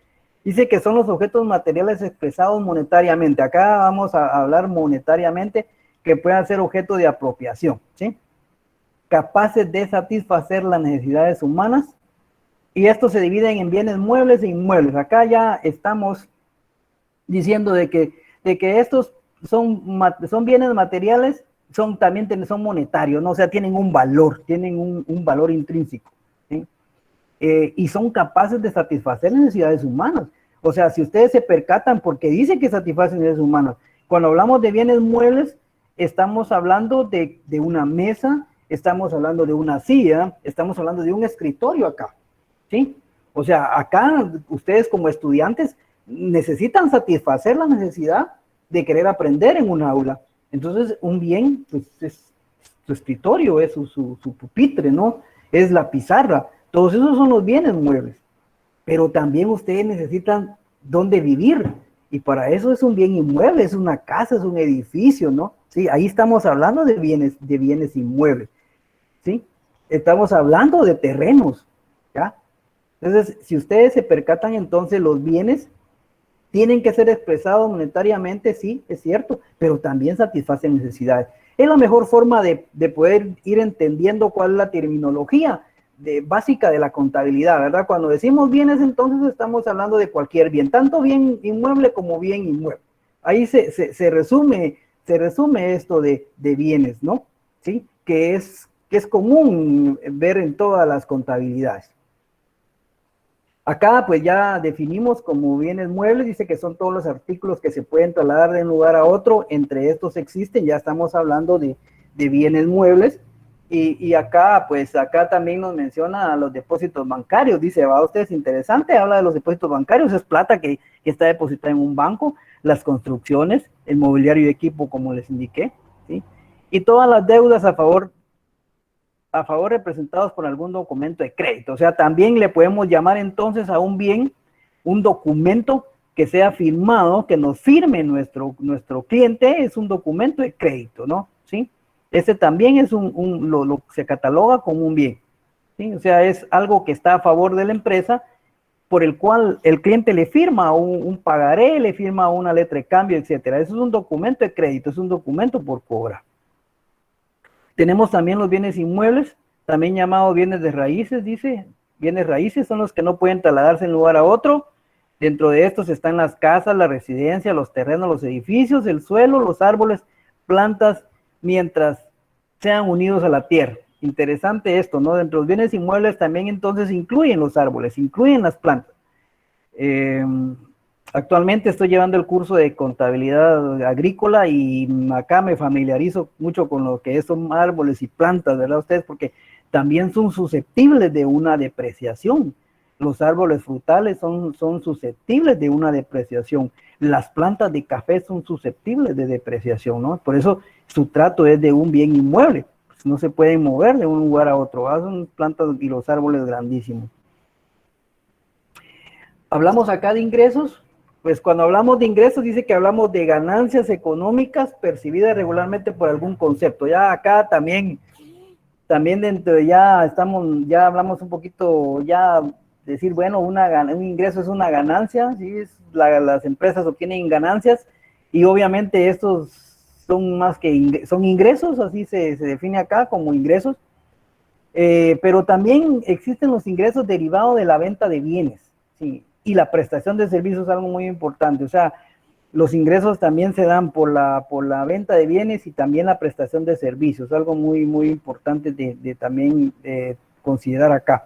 Dice que son los objetos materiales expresados monetariamente. Acá vamos a hablar monetariamente, que puedan ser objeto de apropiación, ¿sí? Capaces de satisfacer las necesidades humanas, y estos se dividen en bienes muebles e inmuebles. Acá ya estamos diciendo de que estos son bienes materiales, también son monetarios, ¿no? O sea, tienen un valor, tienen un valor intrínseco, ¿sí? Y son capaces de satisfacer necesidades humanas. O sea, si ustedes se percatan, porque dice que satisfacen necesidades humanas, cuando hablamos de bienes muebles, estamos hablando de una mesa, estamos hablando de una silla, estamos hablando de un escritorio acá, ¿sí? O sea, acá ustedes como estudiantes necesitan satisfacer la necesidad de querer aprender en un aula. Entonces, un bien, pues es su escritorio, es su pupitre, ¿no? Es la pizarra. Todos esos son los bienes muebles. Pero también ustedes necesitan dónde vivir. Y para eso es un bien inmueble, es una casa, es un edificio, ¿no? Sí, ahí estamos hablando de bienes inmuebles, ¿sí? Estamos hablando de terrenos, ¿ya? Entonces, si ustedes se percatan, entonces los bienes tienen que ser expresados monetariamente, sí, es cierto, pero también satisfacen necesidades. Es la mejor forma de poder ir entendiendo cuál es la terminología básica de la contabilidad, ¿verdad? Cuando decimos bienes, entonces estamos hablando de cualquier bien, tanto bien inmueble como bien inmueble. Ahí se resume esto de bienes, ¿no? ¿Sí? Que es común ver en todas las contabilidades. Acá pues ya definimos como bienes muebles, dice que son todos los artículos que se pueden trasladar de un lugar a otro, entre estos existen, ya estamos hablando de bienes muebles, y acá pues acá también nos menciona los depósitos bancarios, dice, va usted, es interesante, habla de los depósitos bancarios, es plata que está depositada en un banco, las construcciones, el mobiliario y equipo como les indiqué, ¿sí? Y todas las deudas a favor representados por algún documento de crédito. O sea, también le podemos llamar entonces a un bien un documento que sea firmado, que nos firme nuestro cliente, es un documento de crédito, ¿no? ¿Sí? Ese también es lo se cataloga como un bien, ¿sí? O sea, es algo que está a favor de la empresa, por el cual el cliente le firma un pagaré, le firma una letra de cambio, etcétera. Eso es un documento de crédito, es un documento por cobrar. Tenemos también los bienes inmuebles, también llamados bienes de raíces, dice. Bienes raíces son los que no pueden trasladarse de un lugar a otro. Dentro de estos están las casas, la residencia, los terrenos, los edificios, el suelo, los árboles, plantas, mientras sean unidos a la tierra. Interesante esto, ¿no? Dentro de los bienes inmuebles también entonces incluyen los árboles, incluyen las plantas. Actualmente estoy llevando el curso de contabilidad agrícola y acá me familiarizo mucho con lo que son árboles y plantas, ¿verdad ustedes? Porque también son susceptibles de una depreciación. Los árboles frutales son susceptibles de una depreciación. Las plantas de café son susceptibles de depreciación, ¿no? Por eso su trato es de un bien inmueble. Pues no se pueden mover de un lugar a otro. Son plantas y los árboles grandísimos. Hablamos acá de ingresos. Pues cuando hablamos de ingresos dice que hablamos de ganancias económicas percibidas regularmente por algún concepto. Ya acá también dentro de ya hablamos un poquito, ya decir, bueno, un ingreso es una ganancia, ¿sí? Las empresas obtienen ganancias y obviamente estos son más que son ingresos, así se define acá como ingresos, pero también existen los ingresos derivados de la venta de bienes, ¿sí? Y la prestación de servicios es algo muy importante, o sea, los ingresos también se dan por la venta de bienes y también la prestación de servicios, algo muy, muy importante de también considerar acá.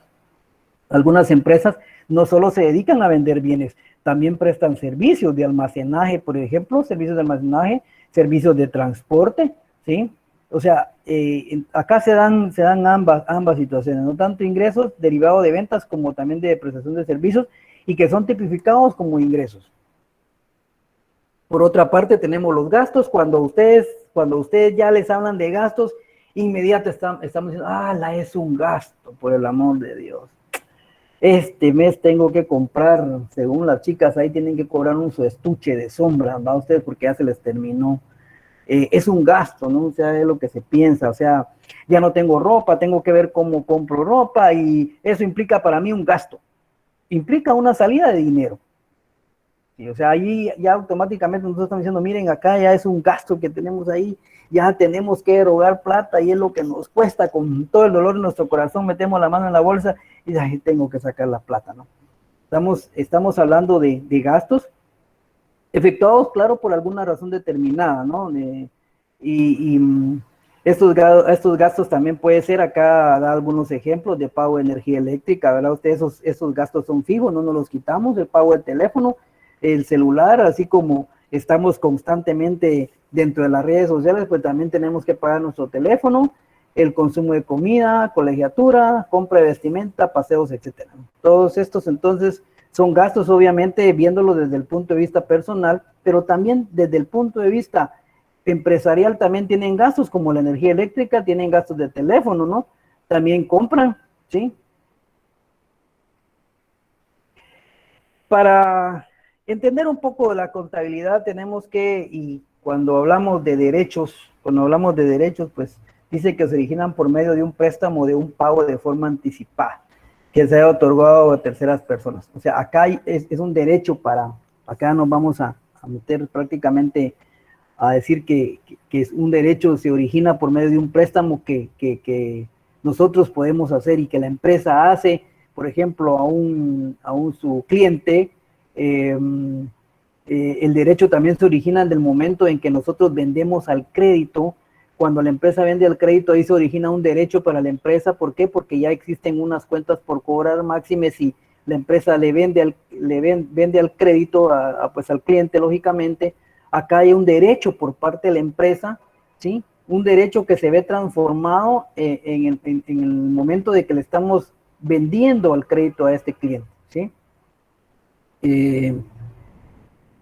Algunas empresas no solo se dedican a vender bienes, también prestan servicios de almacenaje, por ejemplo, servicios de almacenaje, servicios de transporte, ¿sí? O sea, acá se dan ambas situaciones, no tanto ingresos derivados de ventas como también de prestación de servicios y que son tipificados como ingresos. Por otra parte, tenemos los gastos. Cuando ustedes ya les hablan de gastos, inmediato estamos diciendo, es un gasto, por el amor de Dios. Este mes tengo que comprar, según las chicas, ahí tienen que cobrar su estuche de sombra, ¿va ustedes? Porque ya se les terminó. Es un gasto, ¿no? O sea, es lo que se piensa. O sea, ya no tengo ropa, tengo que ver cómo compro ropa y eso implica para mí un gasto. Implica una salida de dinero. Sí, o sea, ahí ya automáticamente nosotros estamos diciendo, miren, acá ya es un gasto que tenemos ahí, ya tenemos que erogar plata y es lo que nos cuesta, con todo el dolor en nuestro corazón, metemos la mano en la bolsa y ahí tengo que sacar la plata, ¿no? Estamos hablando de gastos efectuados, claro, por alguna razón determinada, ¿no? Estos gastos también puede ser, acá da algunos ejemplos de pago de energía eléctrica, ¿verdad? Ustedes esos gastos son fijos, no nos los quitamos, el pago del teléfono, el celular, así como estamos constantemente dentro de las redes sociales, pues también tenemos que pagar nuestro teléfono, el consumo de comida, colegiatura, compra de vestimenta, paseos, etcétera. Todos estos entonces son gastos, obviamente, viéndolo desde el punto de vista personal, pero también desde el punto de vista empresarial también tienen gastos como la energía eléctrica, tienen gastos de teléfono, ¿no? También compran, ¿sí? Para entender un poco de la contabilidad tenemos que, y cuando hablamos de derechos, pues dice que se originan por medio de un préstamo, de un pago de forma anticipada, que se haya otorgado a terceras personas. O sea, acá es un derecho para, acá nos vamos a meter prácticamente a decir que es un derecho, se origina por medio de un préstamo que nosotros podemos hacer y que la empresa hace, por ejemplo, a su cliente. El derecho también se origina del momento en que nosotros vendemos al crédito. Cuando la empresa vende al crédito, ahí se origina un derecho para la empresa. ¿Por qué? Porque ya existen unas cuentas por cobrar máximes si la empresa le vende al crédito pues al cliente, lógicamente. Acá hay un derecho por parte de la empresa, ¿sí? Un derecho que se ve transformado en el momento de que le estamos vendiendo el crédito a este cliente, ¿sí?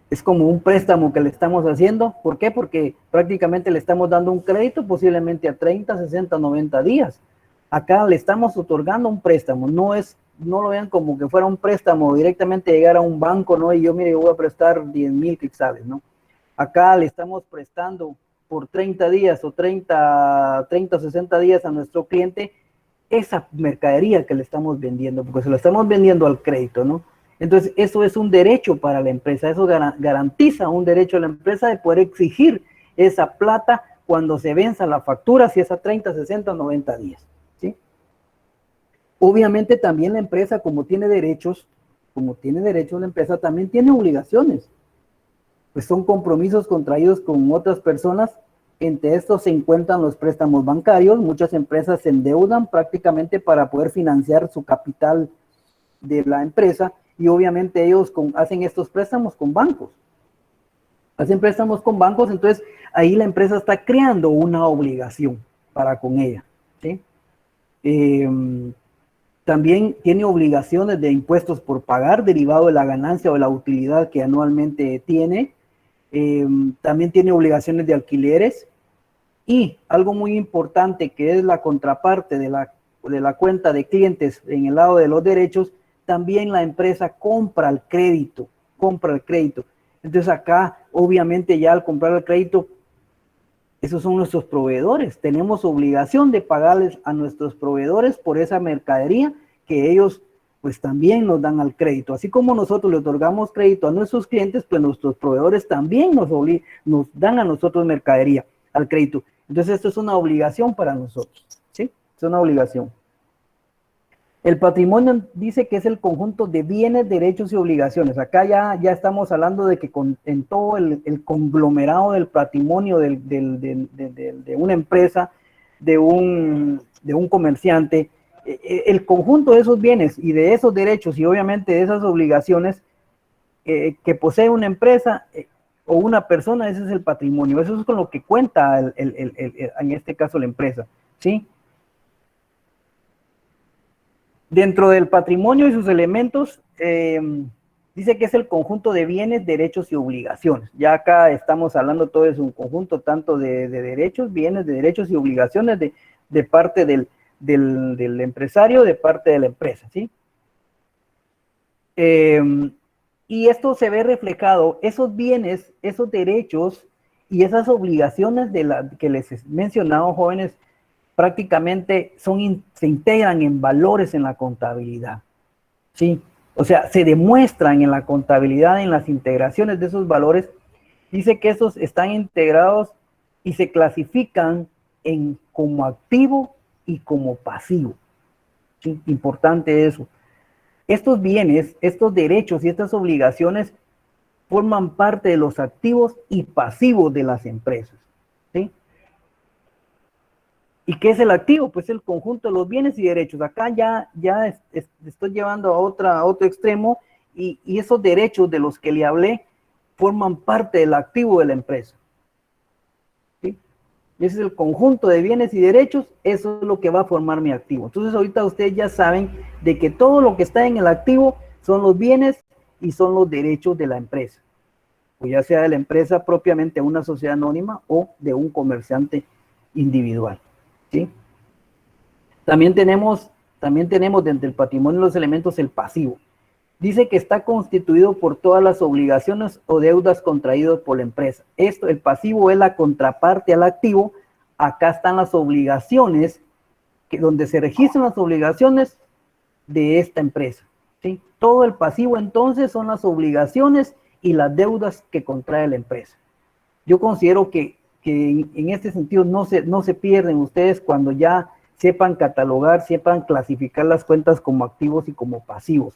Es como un préstamo que le estamos haciendo. ¿Por qué? Porque prácticamente le estamos dando un crédito posiblemente a 30, 60, 90 días. Acá le estamos otorgando un préstamo. No lo vean como que fuera un préstamo directamente llegar a un banco, ¿no? Y yo, mire, yo voy a prestar 10,000 quetzales, ¿no? Acá le estamos prestando por 30 días o 30 o 60 días a nuestro cliente esa mercadería que le estamos vendiendo, porque se lo estamos vendiendo al crédito, ¿no? Entonces, eso es un derecho para la empresa, eso garantiza un derecho a la empresa de poder exigir esa plata cuando se venza la factura, si es a 30, 60, 90 días, ¿sí? Obviamente también la empresa, como tiene derechos, la empresa también tiene obligaciones, pues son compromisos contraídos con otras personas. Entre estos se encuentran los préstamos bancarios. Muchas empresas se endeudan prácticamente para poder financiar su capital de la empresa, y obviamente ellos hacen estos préstamos con bancos. Entonces ahí la empresa está creando una obligación para con ella, ¿sí? También tiene obligaciones de impuestos por pagar derivado de la ganancia o de la utilidad que anualmente tiene. También tiene obligaciones de alquileres, y algo muy importante que es la contraparte de la cuenta de clientes en el lado de los derechos, también la empresa compra el crédito. Entonces acá, obviamente, ya al comprar el crédito, esos son nuestros proveedores. Tenemos obligación de pagarles a nuestros proveedores por esa mercadería que ellos pues también nos dan al crédito. Así como nosotros le otorgamos crédito a nuestros clientes, pues nuestros proveedores también nos dan a nosotros mercadería al crédito. Entonces esto es una obligación para nosotros, ¿sí? Es una obligación. El patrimonio dice que es el conjunto de bienes, derechos y obligaciones. Acá ya estamos hablando de que en todo el conglomerado del patrimonio de una empresa, de un comerciante, el conjunto de esos bienes y de esos derechos y obviamente de esas obligaciones que posee una empresa o una persona, ese es el patrimonio. Eso es con lo que cuenta en este caso la empresa, ¿sí? Dentro del patrimonio y sus elementos, dice que es el conjunto de bienes, derechos y obligaciones. Ya acá estamos hablando, todo es un conjunto tanto de derechos, bienes, de derechos y obligaciones de parte del empresario, de parte de la empresa, ¿sí? Y esto se ve reflejado, esos bienes, esos derechos y esas obligaciones que les he mencionado, jóvenes, prácticamente se integran en valores en la contabilidad, ¿sí? O sea, se demuestran en la contabilidad, en las integraciones de esos valores. Dice que esos están integrados y se clasifican como activo y como pasivo, ¿sí? Importante eso. Estos bienes, estos derechos y estas obligaciones forman parte de los activos y pasivos de las empresas, ¿sí? ¿Y qué es el activo? Pues el conjunto de los bienes y derechos. Acá ya estoy llevando a otro extremo, y esos derechos de los que le hablé forman parte del activo de la empresa, ¿sí? Y ese es el conjunto de bienes y derechos, eso es lo que va a formar mi activo. Entonces ahorita ustedes ya saben de que todo lo que está en el activo son los bienes y son los derechos de la empresa. o ya sea de la empresa propiamente una sociedad anónima o de un comerciante individual, ¿sí? También tenemos dentro del patrimonio de los elementos el pasivo. Dice que está constituido por todas las obligaciones o deudas contraídas por la empresa. Esto, el pasivo es la contraparte al activo. Acá están las obligaciones, donde se registran las obligaciones de esta empresa, ¿sí? Todo el pasivo entonces son las obligaciones y las deudas que contrae la empresa. Yo considero que en este sentido no se pierden ustedes cuando ya sepan catalogar, sepan clasificar las cuentas como activos y como pasivos.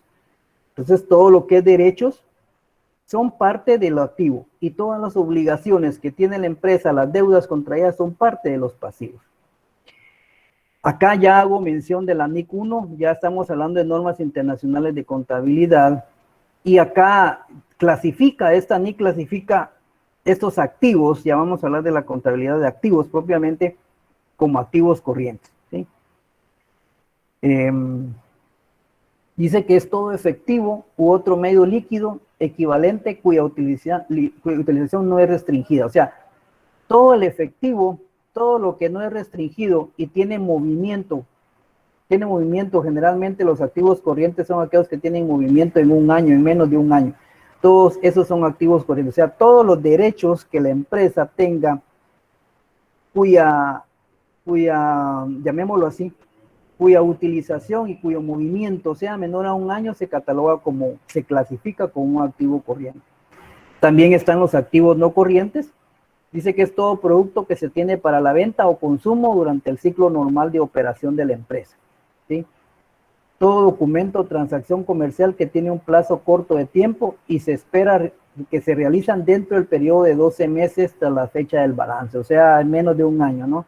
Entonces, todo lo que es derechos son parte de lo activo y todas las obligaciones que tiene la empresa, las deudas contraídas, son parte de los pasivos. Acá ya hago mención de la NIC 1, ya estamos hablando de normas internacionales de contabilidad, y acá esta NIC clasifica estos activos, ya vamos a hablar de la contabilidad de activos propiamente, como activos corrientes, ¿sí? Dice que es todo efectivo u otro medio líquido equivalente cuya utilización no es restringida. O sea, todo el efectivo, todo lo que no es restringido y tiene movimiento, generalmente los activos corrientes son aquellos que tienen movimiento en un año, en menos de un año. Todos esos son activos corrientes. O sea, todos los derechos que la empresa tenga cuya llamémoslo así, cuya utilización y cuyo movimiento sea menor a un año, se clasifica como un activo corriente. También están los activos no corrientes. Dice que es todo producto que se tiene para la venta o consumo durante el ciclo normal de operación de la empresa, ¿sí? Todo documento o transacción comercial que tiene un plazo corto de tiempo y se espera que se realizan dentro del periodo de 12 meses tras la fecha del balance, o sea, en menos de un año, ¿no?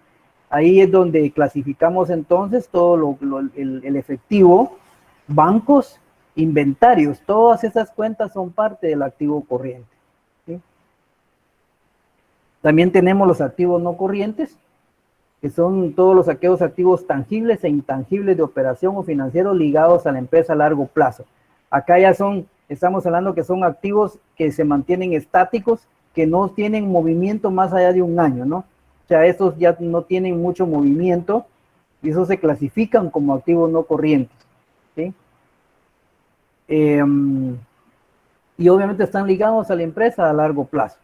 Ahí es donde clasificamos entonces todo el efectivo, bancos, inventarios, todas esas cuentas son parte del activo corriente, ¿sí? También tenemos los activos no corrientes, que son todos aquellos activos tangibles e intangibles de operación o financieros ligados a la empresa a largo plazo. Acá ya estamos hablando que son activos que se mantienen estáticos, que no tienen movimiento más allá de un año, ¿no? O sea, estos ya no tienen mucho movimiento y esos se clasifican como activos no corrientes, ¿sí? Y obviamente están ligados a la empresa a largo plazo.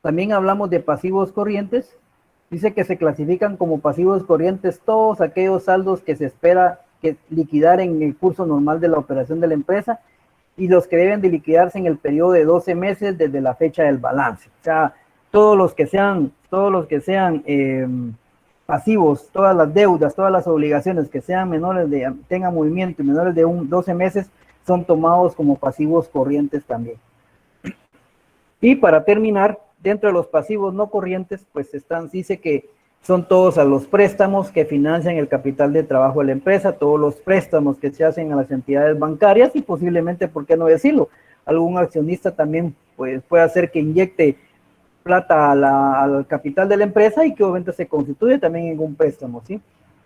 También hablamos de pasivos corrientes. Dice que se clasifican como pasivos corrientes todos aquellos saldos que se espera que liquidar en el curso normal de la operación de la empresa y los que deben de liquidarse en el periodo de 12 meses desde la fecha del balance. O sea, todos los que sean pasivos, todas las deudas, todas las obligaciones que sean tengan movimiento y menores de 12 meses son tomados como pasivos corrientes también. Y para terminar, dentro de los pasivos no corrientes, pues dice que son todos a los préstamos que financian el capital de trabajo de la empresa, todos los préstamos que se hacen a las entidades bancarias y posiblemente, ¿por qué no decirlo? Algún accionista también pues, puede hacer que inyecte plata al capital de la empresa y que obviamente se constituye también en un préstamo, ¿sí?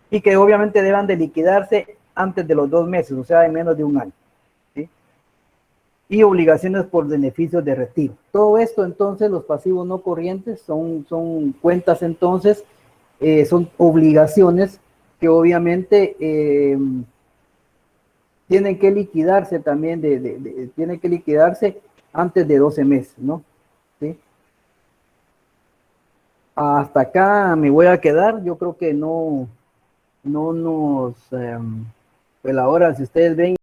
Y que obviamente deban de liquidarse antes de los 2 meses, o sea, en menos de un año, ¿sí? Y obligaciones por beneficios de retiro. Todo esto entonces, los pasivos no corrientes son cuentas entonces, son obligaciones que obviamente tienen que liquidarse también, tienen que liquidarse antes de 12 meses, ¿no? ¿Sí? Hasta acá me voy a quedar, yo creo que no nos, pues ahora si ustedes ven